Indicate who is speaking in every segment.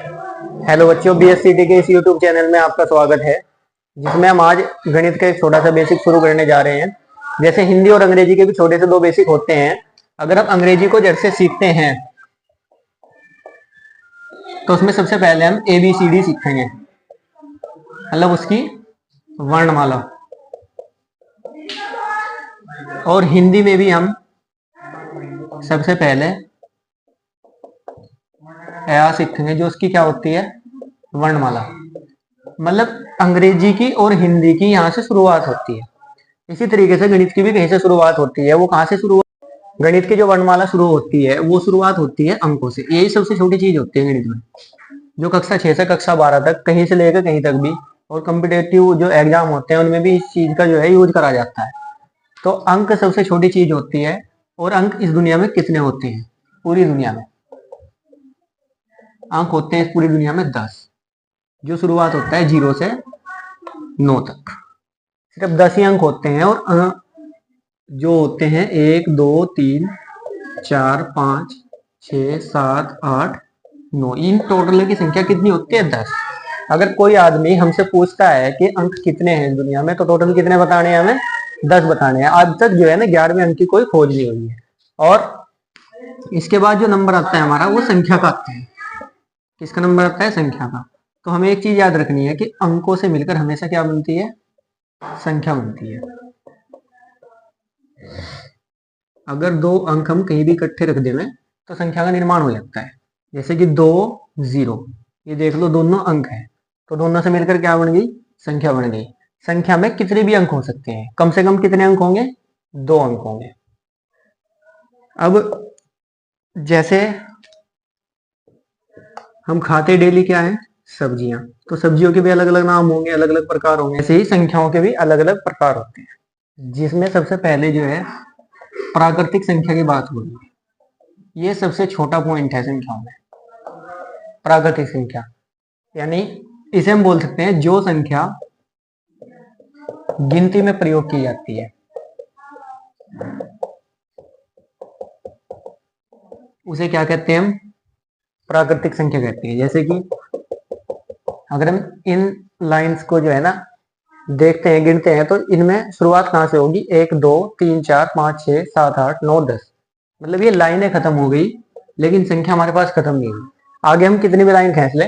Speaker 1: Hello बच्चों, BSCT के इस YouTube चैनल में आपका स्वागत है, जिसमें हम आज गणित का एक छोटा सा बेसिक शुरू करने जा रहे हैं। जैसे हिंदी और अंग्रेजी के भी छोटे से दो बेसिक होते हैं। अगर आप अंग्रेजी को जड़ से सीखते हैं तो उसमें सबसे पहले हम ABCD सीखेंगे, मतलब उसकी वर्णमाला। और हिंदी में भी हम सबसे पहले या सीखेंगे, जो उसकी क्या होती है, वर्णमाला। मतलब अंग्रेजी की और हिंदी की यहाँ से शुरुआत होती है। इसी तरीके से गणित की भी कहीं से शुरुआत होती है। वो कहाँ से शुरू, गणित की जो वर्णमाला शुरू होती है वो शुरुआत होती है अंकों से। यही सबसे छोटी चीज होती है गणित में, जो कक्षा 6 से कक्षा 12 तक कहीं से लेकर कहीं तक भी, और कॉम्पिटेटिव जो एग्जाम होते हैं उनमें भी इस चीज का जो है यूज करा जाता है। तो अंक सबसे छोटी चीज होती है। और अंक इस दुनिया में कितने होते हैं? पूरी दुनिया में अंक होते हैं इस पूरी दुनिया में 10, जो शुरुआत होता है 0 से 9 तक। सिर्फ 10 ही अंक होते हैं। और जो होते हैं 1 2 3 4 5 6 7 8 9, इन टोटल की संख्या कितनी होती है? 10। अगर कोई आदमी हमसे पूछता है कि अंक कितने हैं दुनिया में, तो टोटल कितने बताने हैं हमें? 10 बताने हैं। आज तक जो है ना 11वें अंक की कोई खोज नहीं हुई है। और इसके बाद जो नंबर आता है हमारा, वो संख्या का आता है। किसका नंबर आता है? संख्या का। तो हमें एक चीज याद रखनी है कि अंकों से मिलकर हमेशा क्या बनती है? संख्या बनती है। अगर दो अंक हम कहीं भी इकट्ठे रख दें तो संख्या का निर्माण हो जाता है। जैसे कि 2 0, ये देख लो दोनों अंक हैं, तो दोनों से मिलकर क्या बन गई? संख्या बन गई। संख्या में कितने भी अंक हो सकते हैं। कम से कम कितने अंक होंगे? 2 अंक होंगे। अब जैसे हम खाते डेली क्या है? सब्जियां। तो सब्जियों के भी अलग अलग नाम होंगे, अलग अलग प्रकार होंगे। ऐसे ही संख्याओं के भी अलग अलग प्रकार होते हैं, जिसमें सबसे पहले जो है प्राकृतिक संख्या की बात होगी। ये सबसे छोटा पॉइंट है संख्याओं में, प्राकृतिक संख्या। यानी इसे हम बोल सकते हैं जो संख्या गिनती में प्रयोग की जाती है, उसे क्या कहते हैं हम? प्राकृतिक संख्या कहते हैं। जैसे कि अगर हम इन लाइंस को जो है ना देखते हैं, गिनते हैं, तो इनमें शुरुआत कहां से होगी? 1 2 3 4 5 6 7 8 9 10। मतलब ये लाइनें खत्म हो गई, लेकिन संख्या हमारे पास खत्म नहीं हुई। आगे हम कितनी भी लाइन खींच ले,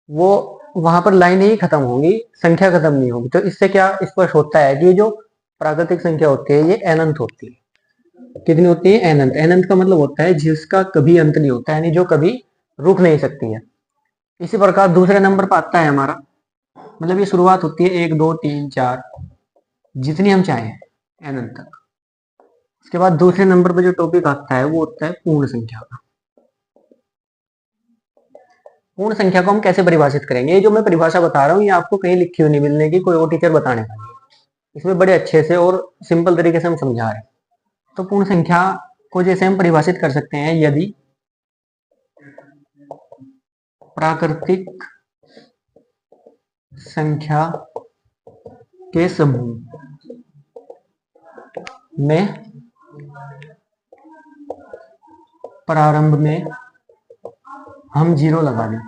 Speaker 1: वो वहां पर लाइनें ही खत्म होंगी, संख्या खत्म नहीं होगी। तो इससे क्या स्पष्ट होता है कि जो प्राकृतिक संख्या होती है ये अनंत होती है। कितनी होती है? अनंत। अनंत का मतलब होता है जिसका कभी अंत नहीं होता, यानी जो कभी रुक नहीं सकती है। इसी प्रकार दूसरे नंबर पर आता है हमारा, मतलब ये शुरुआत होती है 1 2 3 4, जितनी हम चाहें अनंत तक। उसके बाद दूसरे नंबर पर जो टॉपिक आता है वो होता है पूर्ण संख्या का। पूर्ण संख्या को हम कैसे परिभाषित करेंगे? ये जो मैं परिभाषा बता रहा हूँ ये आपको कहीं लिखी हुई नहीं मिलने की, कोई और टीचर बताने का नहीं। इसमें बड़े अच्छे से और सिंपल तरीके से हम समझा रहे हैं। तो पूर्ण संख्या को जैसे हम परिभाषित कर सकते हैं, यदि प्राकृतिक संख्या के समूह में प्रारंभ में हम 0 लगा दें,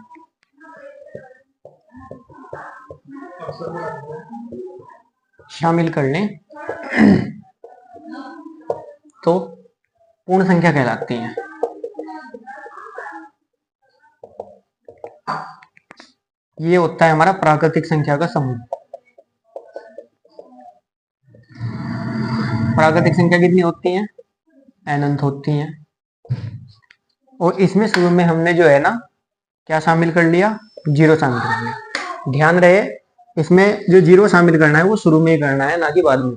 Speaker 1: शामिल कर लें, तो पूर्ण संख्या कहलाती है। ये होता है हमारा प्राकृतिक संख्या का समूह। प्राकृतिक संख्या कितनी होती है? अनंत होती है। और इसमें शुरू में हमने जो है ना क्या शामिल कर लिया? 0 शामिल कर लिया। ध्यान रहे, इसमें जो 0 शामिल करना है वो शुरू में ही करना है, ना कि बाद में।